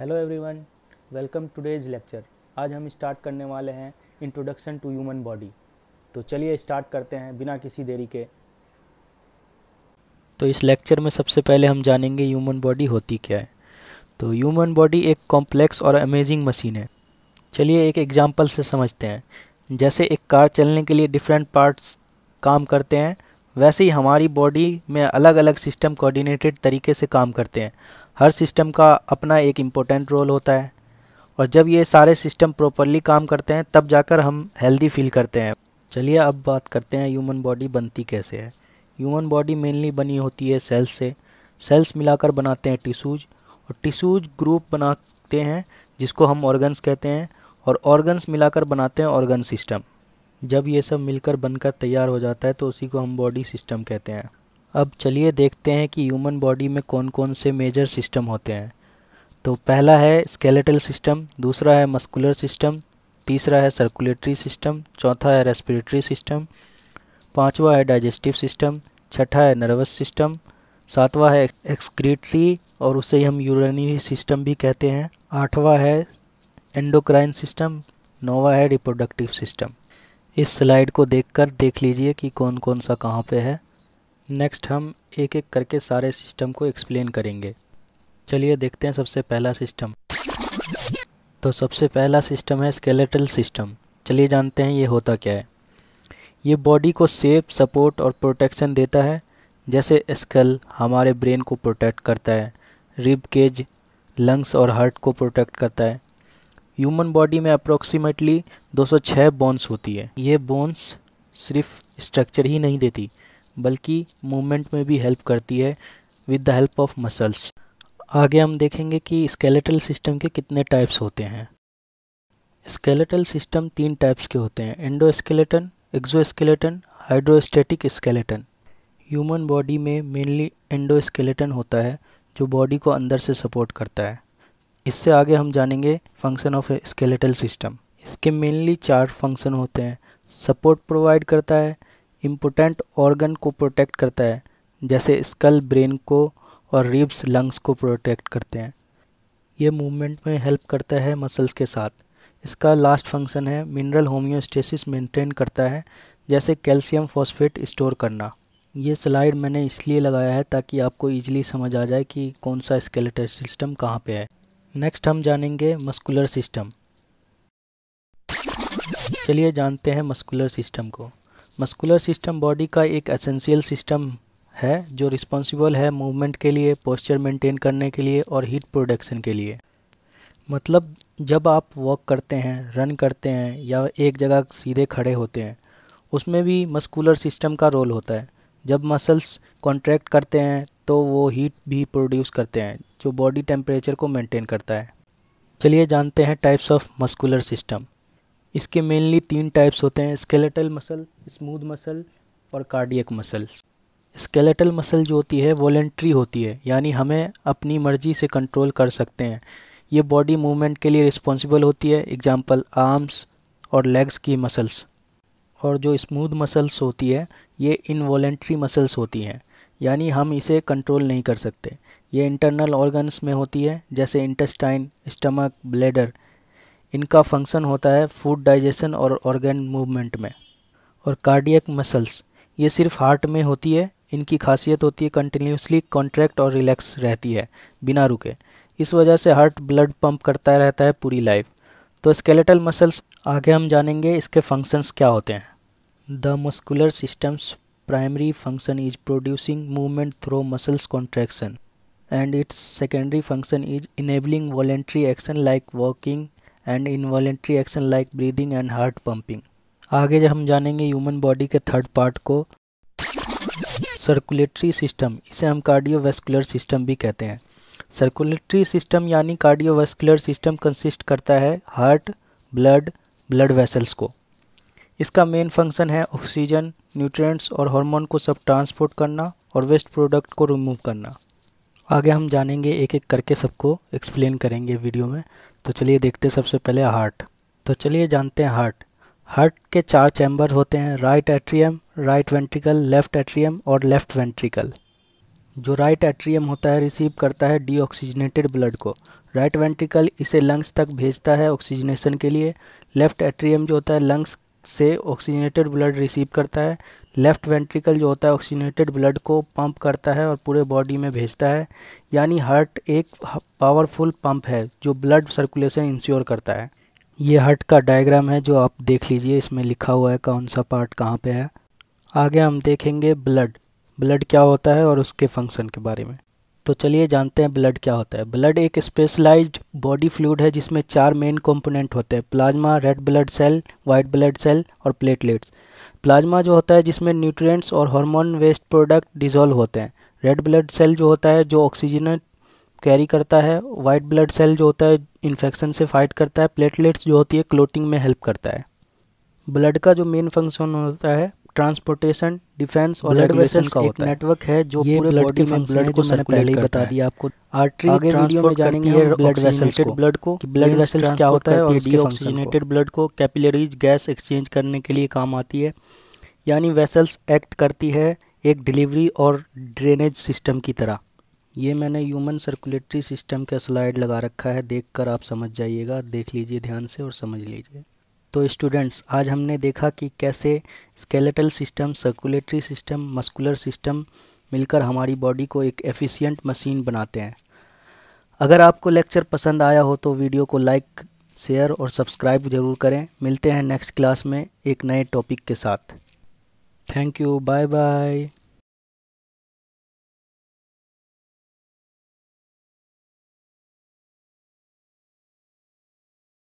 Hello everyone, welcome today's lecture. आज हम start करने वाले हैं इंट्रोडक्शन टू ह्यूमन बॉडी। तो चलिए स्टार्ट करते हैं बिना किसी देरी के। तो इस लेक्चर में सबसे पहले हम जानेंगे ह्यूमन बॉडी होती क्या है। तो ह्यूमन बॉडी एक कॉम्प्लेक्स और अमेजिंग मशीन है। चलिए एक एग्जांपल से समझते हैं। जैसे एक कार चलने के लिए डिफरेंट पार्ट्स काम करते हैं, वैसे ही हमारी बॉडी में अलग अलग सिस्टम कोऑर्डिनेटेड तरीके से काम करते हैं। हर सिस्टम का अपना एक इम्पोर्टेंट रोल होता है और जब ये सारे सिस्टम प्रॉपरली काम करते हैं तब जाकर हम हेल्दी फील करते हैं। चलिए अब बात करते हैं ह्यूमन बॉडी बनती कैसे है। ह्यूमन बॉडी मेनली बनी होती है सेल्स से। सेल्स मिलाकर बनाते हैं टिश्यूज और टिश्यूज ग्रुप बनाते हैं जिसको हम ऑर्गन्स कहते हैं और ऑर्गन्स मिलाकर बनाते हैं ऑर्गन सिस्टम। जब ये सब मिलकर बनकर तैयार हो जाता है तो उसी को हम बॉडी सिस्टम कहते हैं। अब चलिए देखते हैं कि ह्यूमन बॉडी में कौन कौन से मेजर सिस्टम होते हैं। तो पहला है स्केलेटल सिस्टम, दूसरा है मस्कुलर सिस्टम, तीसरा है सर्कुलेटरी सिस्टम, चौथा है रेस्पिरेटरी सिस्टम, पांचवा है डाइजेस्टिव सिस्टम, छठा है नर्वस सिस्टम, सातवां है एक्सक्रीटरी और उसे ही हम यूरिनरी सिस्टम भी कहते हैं, आठवां है एंडोक्राइन सिस्टम, नौवां है रिप्रोडक्टिव सिस्टम। इस स्लाइड को देखकर देख लीजिए कि कौन कौन सा कहाँ पे है। नेक्स्ट हम एक एक करके सारे सिस्टम को एक्सप्लेन करेंगे। चलिए देखते हैं सबसे पहला सिस्टम। तो सबसे पहला सिस्टम है स्केलेटल सिस्टम। चलिए जानते हैं ये होता क्या है। ये बॉडी को शेप, सपोर्ट और प्रोटेक्शन देता है। जैसे स्कल हमारे ब्रेन को प्रोटेक्ट करता है, रिब केज लंग्स और हार्ट को प्रोटेक्ट करता है। ह्यूमन बॉडी में अप्रोक्सीमेटली 206 बोन्स होती है। ये बोन्स सिर्फ स्ट्रक्चर ही नहीं देती बल्कि मूवमेंट में भी हेल्प करती है with the help of muscles. आगे हम देखेंगे कि स्केलेटल सिस्टम के कितने टाइप्स होते हैं। स्केलेटल सिस्टम 3 टाइप्स के होते हैं, endoskeleton, exoskeleton, hydrostatic skeleton. Human body में मेनली एंडोस्केलेटन होता है जो बॉडी को अंदर से सपोर्ट करता है। इससे आगे हम जानेंगे फंक्शन ऑफ स्केलेटल सिस्टम। इसके मेनली 4 फंक्शन होते हैं। सपोर्ट प्रोवाइड करता है, इम्पोर्टेंट ऑर्गन को प्रोटेक्ट करता है जैसे स्कल ब्रेन को और रिब्स लंग्स को प्रोटेक्ट करते हैं। ये मूवमेंट में हेल्प करता है मसल्स के साथ। इसका लास्ट फंक्शन है मिनरल होम्योस्टेसिस मेंटेन करता है जैसे कैल्शियम फॉस्फेट स्टोर करना। ये स्लाइड मैंने इसलिए लगाया है ताकि आपको ईजिली समझ आ जाए कि कौन सा स्केलेटल सिस्टम कहाँ पे है। नेक्स्ट हम जानेंगे मस्कुलर सिस्टम। चलिए जानते हैं मस्कुलर सिस्टम को। मस्कुलर सिस्टम बॉडी का एक एसेंशियल सिस्टम है जो रिस्पॉन्सिबल है मूवमेंट के लिए, पोस्चर मेंटेन करने के लिए और हीट प्रोडक्शन के लिए। मतलब जब आप वॉक करते हैं, रन करते हैं या एक जगह सीधे खड़े होते हैं, उसमें भी मस्कुलर सिस्टम का रोल होता है। जब मसल्स कॉन्ट्रैक्ट करते हैं तो वो हीट भी प्रोड्यूस करते हैं जो बॉडी टेम्परेचर को मेंटेन करता है। चलिए जानते हैं टाइप्स ऑफ मस्कुलर सिस्टम। इसके मेनली 3 टाइप्स होते हैं, स्केलेटल मसल, स्मूथ मसल और कार्डियक मसल। स्केलेटल मसल जो होती है वॉलेंट्री होती है, यानी हमें अपनी मर्जी से कंट्रोल कर सकते हैं। ये बॉडी मूवमेंट के लिए रिस्पॉन्सिबल होती है, एग्जांपल आर्म्स और लेग्स की मसल्स। और जो स्मूथ मसल्स होती है ये इनवॉलेंट्री मसल्स होती हैं, यानी हम इसे कंट्रोल नहीं कर सकते। ये इंटरनल ऑर्गन्स में होती है जैसे इंटेस्टाइन, स्टमक, ब्लैडर। इनका फंक्शन होता है फूड डाइजेशन और ऑर्गन मूवमेंट में। और कार्डियक मसल्स ये सिर्फ हार्ट में होती है। इनकी खासियत होती है कंटिन्यूसली कॉन्ट्रैक्ट और रिलैक्स रहती है बिना रुके। इस वजह से हार्ट ब्लड पंप करता रहता है पूरी लाइफ। तो स्केलेटल मसल्स आगे हम जानेंगे इसके फंक्शंस क्या होते हैं। The muscular systems primary function is producing movement through muscles contraction and it's secondary function is enabling voluntary action like walking and involuntary action like breathing and heart pumping. आगे जब हम जानेंगे ह्यूमन बॉडी के third part को, circulatory system. इसे हम cardiovascular system भी कहते हैं। सर्कुलेटरी सिस्टम यानी कार्डियोवैस्कुलर सिस्टम कंसिस्ट करता है हार्ट, ब्लड वेसल्स को। इसका मेन फंक्शन है ऑक्सीजन, न्यूट्रिएंट्स और हार्मोन को सब ट्रांसपोर्ट करना और वेस्ट प्रोडक्ट को रिमूव करना। आगे हम जानेंगे एक एक करके सबको एक्सप्लेन करेंगे वीडियो में। तो चलिए देखते हैं सबसे पहले हार्ट। तो चलिए जानते हैं हार्ट। हार्ट के 4 चैम्बर होते हैं, right atrium, right ventricle, left atrium और लेफ्ट वेंट्रिकल। जो राइट एट्रियम होता है रिसीव करता है डीऑक्सीजनेटेड ब्लड को। राइट वेंट्रिकल इसे लंग्स तक भेजता है ऑक्सीजनेशन के लिए। लेफ्ट एट्रियम जो होता है लंग्स से ऑक्सीजनेटेड ब्लड रिसीव करता है। लेफ्ट वेंट्रिकल जो होता है ऑक्सीजनेटेड ब्लड को पंप करता है और पूरे बॉडी में भेजता है। यानी हार्ट एक पावरफुल पंप है जो ब्लड सर्कुलेशन इंश्योर करता है। ये हार्ट का डायग्राम है जो आप देख लीजिए, इसमें लिखा हुआ है कौन सा पार्ट कहाँ पे है। आगे हम देखेंगे ब्लड क्या होता है और उसके फंक्शन के बारे में। तो चलिए जानते हैं ब्लड क्या होता है। ब्लड एक स्पेशलाइज्ड बॉडी फ्लूइड है जिसमें 4 मेन कंपोनेंट होते हैं: plasma, red blood cell, white blood cell और प्लेटलेट्स। प्लाज्मा जो होता है जिसमें न्यूट्रिएंट्स और हार्मोन वेस्ट प्रोडक्ट डिसॉल्व होते हैं। रेड ब्लड सेल जो होता है जो ऑक्सीजन कैरी करता है। वाइट ब्लड सेल जो होता है इन्फेक्शन से फाइट करता है। प्लेटलेट्स जो होती है क्लोटिंग में हेल्प करता है। ब्लड का जो मेन फंक्शन होता है ट्रांसपोर्टेशन, डिफेंस और रेगुलेशन का होता है। नेटवर्क है जो पूरे बॉडी में ब्लड को मैंने पहले ही बता दिया आपको। आर्टरी आगे वीडियो में जानेंगे ब्लड वेसल्स को, ब्लड को ब्लड वेसल्स क्या होता है और उसके ऑक्सीजनेटेड ब्लड को कैपिलरीज गैस एक्सचेंज करने के लिए काम आती है। यानी वेसल्स एक्ट करती है एक डिलीवरी और ड्रेनेज सिस्टम की तरह। ये मैंने ह्यूमन सर्कुलेटरी सिस्टम का स्लाइड लगा रखा है, देखकर आप समझ जाइएगा, देख लीजिए ध्यान से और समझ लीजिए। तो स्टूडेंट्स आज हमने देखा कि कैसे skeletal system, circulatory system, muscular system मिलकर हमारी बॉडी को एक एफिशिएंट मशीन बनाते हैं। अगर आपको लेक्चर पसंद आया हो तो वीडियो को लाइक, शेयर और सब्सक्राइब ज़रूर करें। मिलते हैं नेक्स्ट क्लास में एक नए टॉपिक के साथ। Thank you, bye bye.